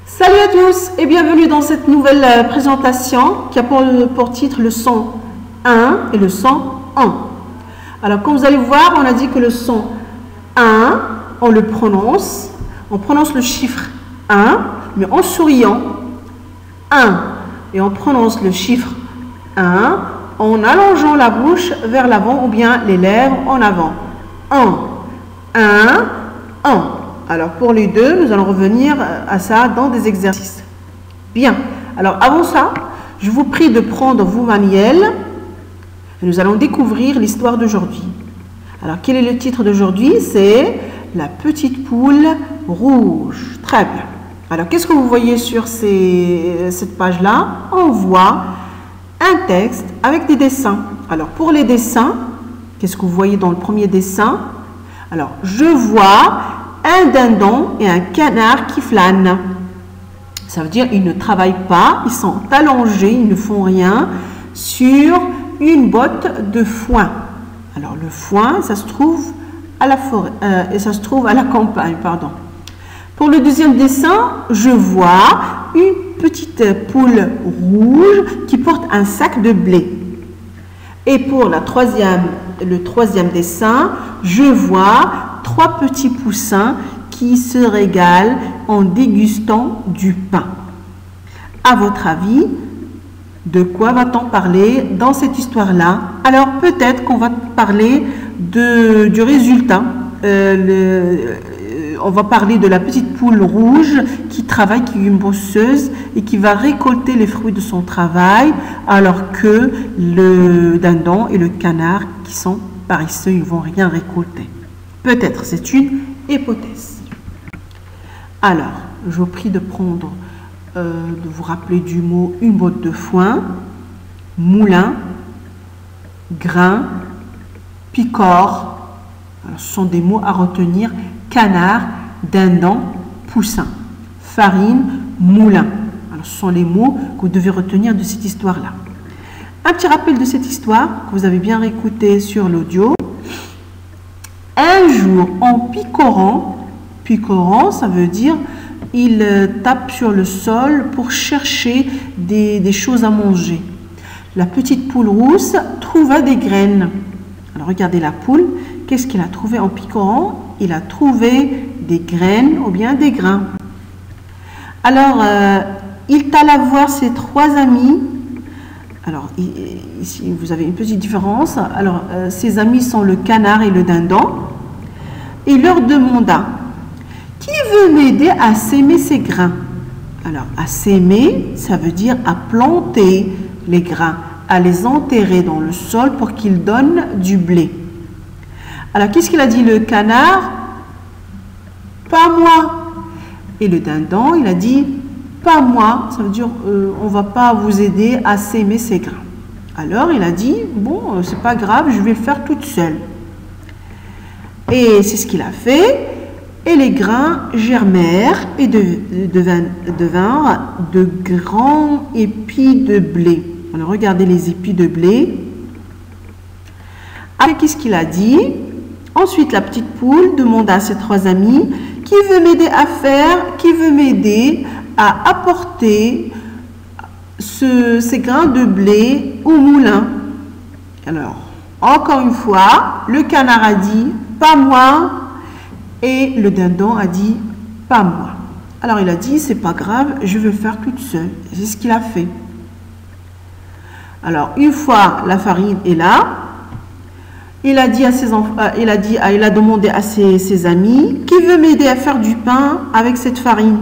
Salut à tous et bienvenue dans cette nouvelle présentation qui a pour titre le son 1 et le son 1. Alors comme vous allez voir, on a dit que le son 1, on prononce le chiffre 1, mais en souriant 1. Et on prononce le chiffre 1 en allongeant la bouche vers l'avant ou bien les lèvres en avant. 1, 1, 1. Alors pour les deux, nous allons revenir à ça dans des exercices. Bien, alors avant ça, je vous prie de prendre vos manuels et nous allons découvrir l'histoire d'aujourd'hui. Alors quel est le titre d'aujourd'hui? C'est La petite poule rouge. Très bien. Alors qu'est-ce que vous voyez sur cette page-là? On voit un texte avec des dessins. Alors pour les dessins, qu'est-ce que vous voyez dans le premier dessin? Alors je vois un dindon et un canard qui flânent. Ça veut dire qu'ils ne travaillent pas, ils sont allongés, ils ne font rien sur une botte de foin. Alors le foin, ça se trouve à la forêt, ça se trouve à la campagne, pardon. Pour le deuxième dessin, je vois une petite poule rouge qui porte un sac de blé. Et pour le troisième dessin, je vois 3 petits poussins qui se régalent en dégustant du pain. À votre avis, de quoi va-t-on parler dans cette histoire-là? Alors peut-être qu'on va parler du résultat. On va parler de la petite poule rouge qui travaille, qui est une bosseuse et qui va récolter les fruits de son travail, alors que le dindon et le canard qui sont paresseux, ils ne vont rien récolter. Peut-être, c'est une hypothèse. Alors, je vous prie de prendre, de vous rappeler du mot une botte de foin, moulin, grain, picor. Alors, ce sont des mots à retenir: canard, dindon, poussin, farine, moulin. Alors, ce sont les mots que vous devez retenir de cette histoire-là. Un petit rappel de cette histoire que vous avez bien réécouté sur l'audio. Un jour, en picorant, ça veut dire il tape sur le sol pour chercher des choses à manger. La petite poule rousse trouva des graines. Alors regardez la poule, qu'est-ce qu'il a trouvé en picorant? Il a trouvé des graines ou bien des grains. Alors, il alla voir ses 3 amis. Alors, ici, vous avez une petite différence. Alors, ses amis sont le canard et le dindon. Il leur demanda: qui veut m'aider à s'aimer ces grains? Alors, à s'aimer, ça veut dire à planter les grains, à les enterrer dans le sol pour qu'ils donnent du blé. Alors, qu'est-ce qu'il a dit le canard? Pas moi. Et le dindon, il a dit: pas moi, ça veut dire on ne va pas vous aider à s'aimer ces grains. Alors il a dit: bon, c'est pas grave, je vais le faire toute seule. Et c'est ce qu'il a fait. Et les grains germèrent et devinrent de grands épis de blé. Alors regardez les épis de blé. Après, qu'est-ce qu'il a dit? Ensuite, la petite poule demanda à ses 3 amis: qui veut m'aider à faire, qui veut m'aider à apporter ces grains de blé au moulin? Alors, encore une fois, le canard a dit: pas moi. Et le dindon a dit: pas moi. Alors, il a dit: c'est pas grave, je vais le faire toute seule. C'est ce qu'il a fait. Alors, une fois la farine est là, il a demandé à ses amis: qui veut m'aider à faire du pain avec cette farine?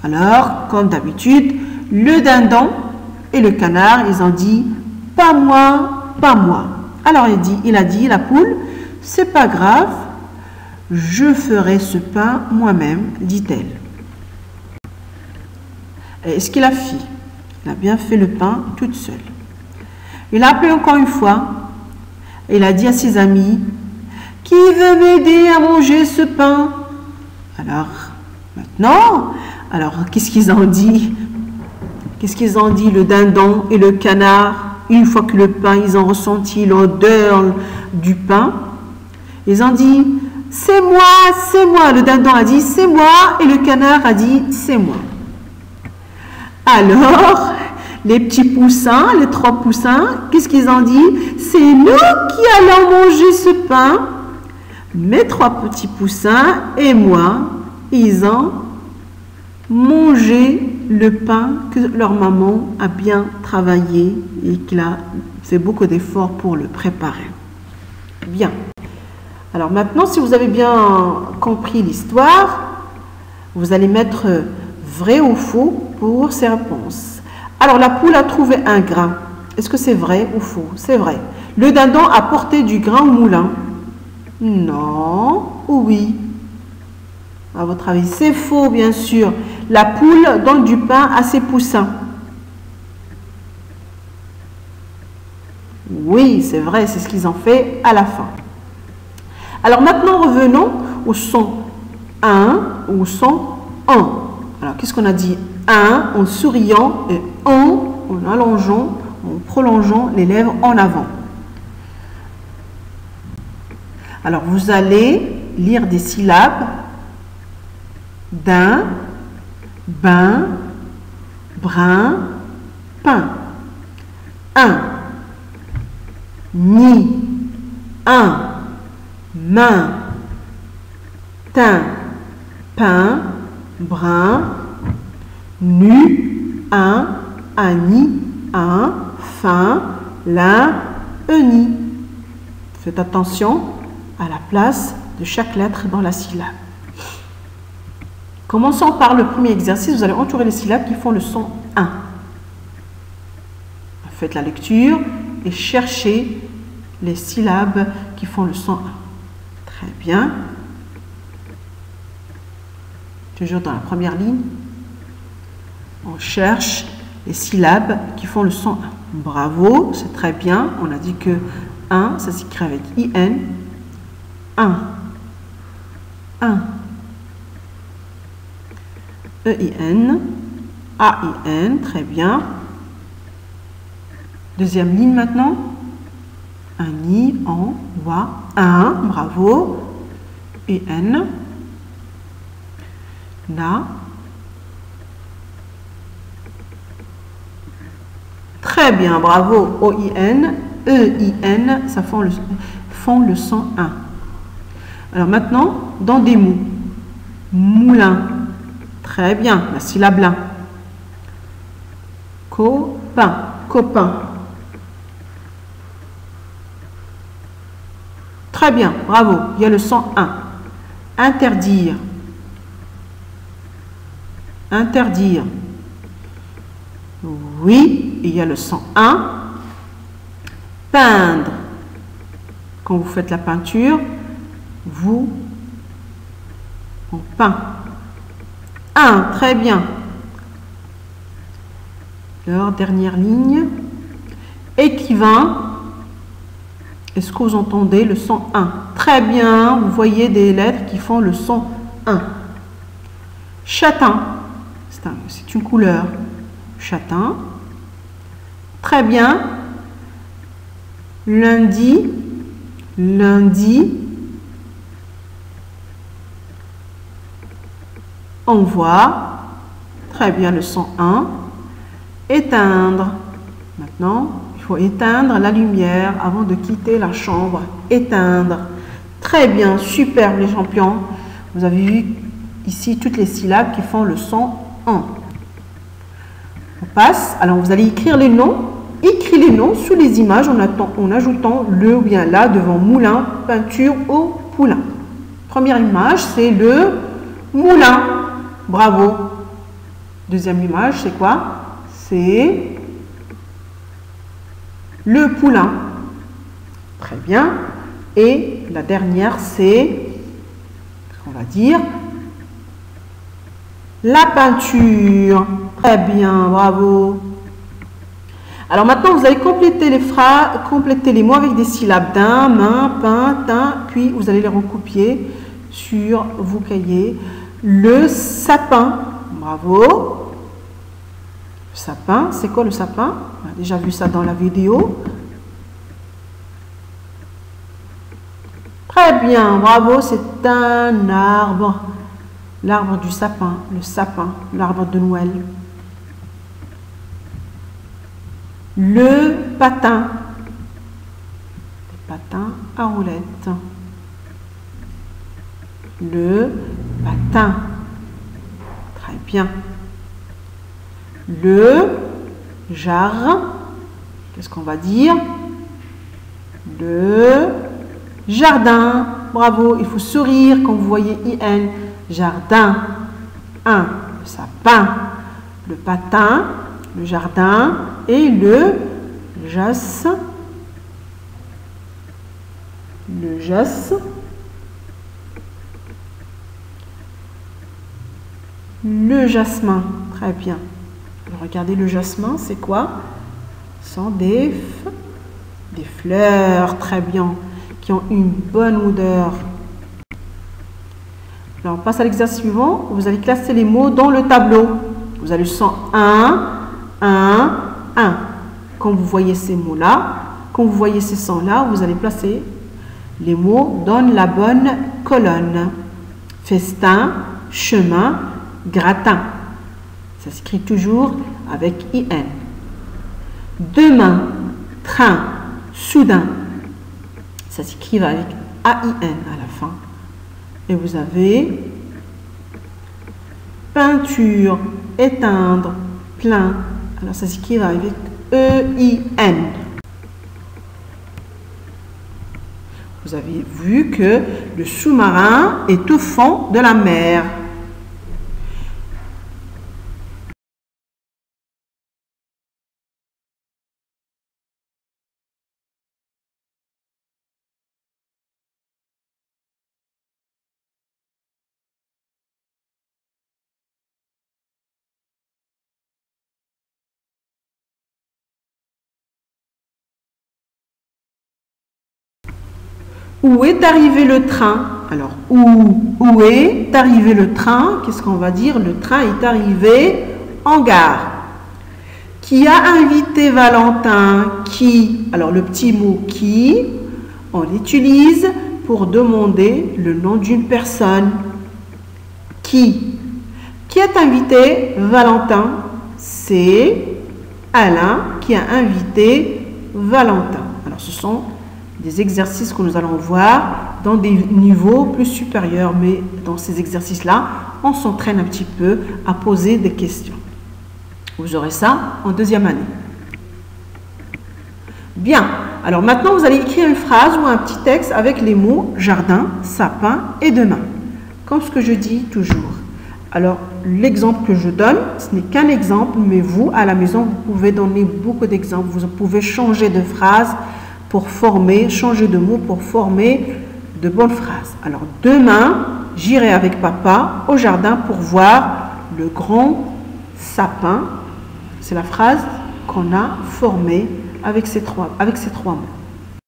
Alors, comme d'habitude, le dindon et le canard, ils ont dit: pas moi, pas moi. Alors, il a dit, la poule: c'est pas grave, je ferai ce pain moi-même, dit-elle. Et ce qu'il a fait? Il a bien fait le pain toute seule. Il a appelé encore une fois. Il a dit à ses amis: qui veut m'aider à manger ce pain? Alors, maintenant, qu'est-ce qu'ils ont dit? Qu'est-ce qu'ils ont dit, le dindon et le canard, une fois que le pain, ils ont ressenti l'odeur du pain? Ils ont dit: c'est moi, c'est moi. Le dindon a dit c'est moi et le canard a dit c'est moi. Alors, les petits poussins, les 3 poussins, qu'est-ce qu'ils ont dit? C'est nous qui allons manger ce pain. Mes 3 petits poussins et moi, ils ont mangé le pain que leur maman a bien travaillé et qu'il a fait beaucoup d'efforts pour le préparer. Bien. Alors maintenant, si vous avez bien compris l'histoire, vous allez mettre vrai ou faux pour ces réponses. Alors, la poule a trouvé un grain. Est-ce que c'est vrai ou faux? C'est vrai. Le dindon a porté du grain au moulin. Non ou oui? À votre avis, c'est faux, bien sûr. La poule donne du pain à ses poussins. Oui, c'est vrai, c'est ce qu'ils ont fait à la fin. Alors maintenant, revenons au son 1 ou au son 1. Alors, qu'est-ce qu'on a dit? 1 en souriant et en allongeant, en prolongeant les lèvres en avant. Alors, vous allez lire des syllabes d'un, bain, brin, pain. 1, ni, un, main, teint, pain, brin, nu, un, ani, un, fin, l'un, eni. Faites attention à la place de chaque lettre dans la syllabe. Commençons par le premier exercice. Vous allez entourer les syllabes qui font le son 1. Faites la lecture et cherchez les syllabes qui font le son 1. Très bien. Toujours dans la première ligne. On cherche les syllabes qui font le son 1. Bravo, c'est très bien. On a dit que 1, ça s'écrit avec IN. 1. 1. EIN. AIN, très bien. Deuxième ligne maintenant. Un I, en, wa, un, bravo. IN. Na. Très bien, bravo. OIN, EIN, ça font le son 1. Alors maintenant, dans des mots. Moulin. Très bien, la syllabe là. Copain, copain. Très bien, bravo. Il y a le son 1. Interdire. Interdire. Oui, il y a le son 1. Peindre. Quand vous faites la peinture, vous on peint. 1, très bien. Alors, dernière ligne. Écrivain. Est-ce que vous entendez le son 1? Très bien, vous voyez des lettres qui font le son 1. Châtain. C'est une couleur. Châtain. Très bien. Lundi. Lundi. On voit. Très bien le son 1. Éteindre. Maintenant, il faut éteindre la lumière avant de quitter la chambre. Éteindre. Très bien, superbe les champions. Vous avez vu ici toutes les syllabes qui font le son 1. On passe. Alors, vous allez écrire les noms. Écrivez les noms sous les images en ajoutant le ou bien la devant moulin, peinture ou poulain. Première image, c'est le moulin. Bravo. Deuxième image, c'est quoi? C'est le poulain. Très bien. Et la dernière, c'est, on va dire, la peinture. Très bien, bravo. Alors maintenant, vous allez compléter les phrases, compléter les mots avec des syllabes d'un, main, pain, teint, puis vous allez les recopier sur vos cahiers. Le sapin, bravo. Le sapin, c'est quoi le sapin? On a déjà vu ça dans la vidéo. Très bien, bravo, c'est un arbre. L'arbre du sapin, le sapin, l'arbre de Noël. Le patin. Le patin à roulettes. Le patin. Très bien. Le jardin. Qu'est-ce qu'on va dire? Le jardin. Bravo, il faut sourire quand vous voyez IN. Jardin. 1. Le sapin. Le patin. Le jardin. Et le jas. Le jas. Le jasmin. Très bien. Alors, regardez, le jasmin, c'est quoi? Ce sont des fleurs, très bien, qui ont une bonne odeur. Alors, on passe à l'exercice suivant. Vous allez classer les mots dans le tableau. Vous avez le son 1, 1, 1. Quand vous voyez ces mots-là, quand vous voyez ces sons-là, vous allez placer les mots dans la bonne colonne. Festin, chemin, gratin. Ça s'écrit toujours avec IN. Demain, train, soudain. Ça s'écrit avec AIN à la fin. Et vous avez peinture, éteindre, plein. Alors ça s'écrit avec EIN. Vous avez vu que le sous-marin est au fond de la mer. Où est arrivé le train? Alors, où est arrivé le train? Qu'est-ce qu'on va dire? Le train est arrivé en gare. Qui a invité Valentin? Qui? Alors, le petit mot qui, on l'utilise pour demander le nom d'une personne. Qui? Qui a invité Valentin? C'est Alain qui a invité Valentin. Alors, ce sont des exercices que nous allons voir dans des niveaux plus supérieurs, mais dans ces exercices-là, on s'entraîne un petit peu à poser des questions. Vous aurez ça en deuxième année. Bien, alors maintenant vous allez écrire une phrase ou un petit texte avec les mots jardin, sapin et demain, comme ce que je dis toujours. Alors, l'exemple que je donne, ce n'est qu'un exemple, mais vous, à la maison, vous pouvez donner beaucoup d'exemples. Vous pouvez changer de phrase pour former, changer de mots pour former de bonnes phrases. Alors, demain, j'irai avec papa au jardin pour voir le grand sapin. C'est la phrase qu'on a formée avec ces trois mots.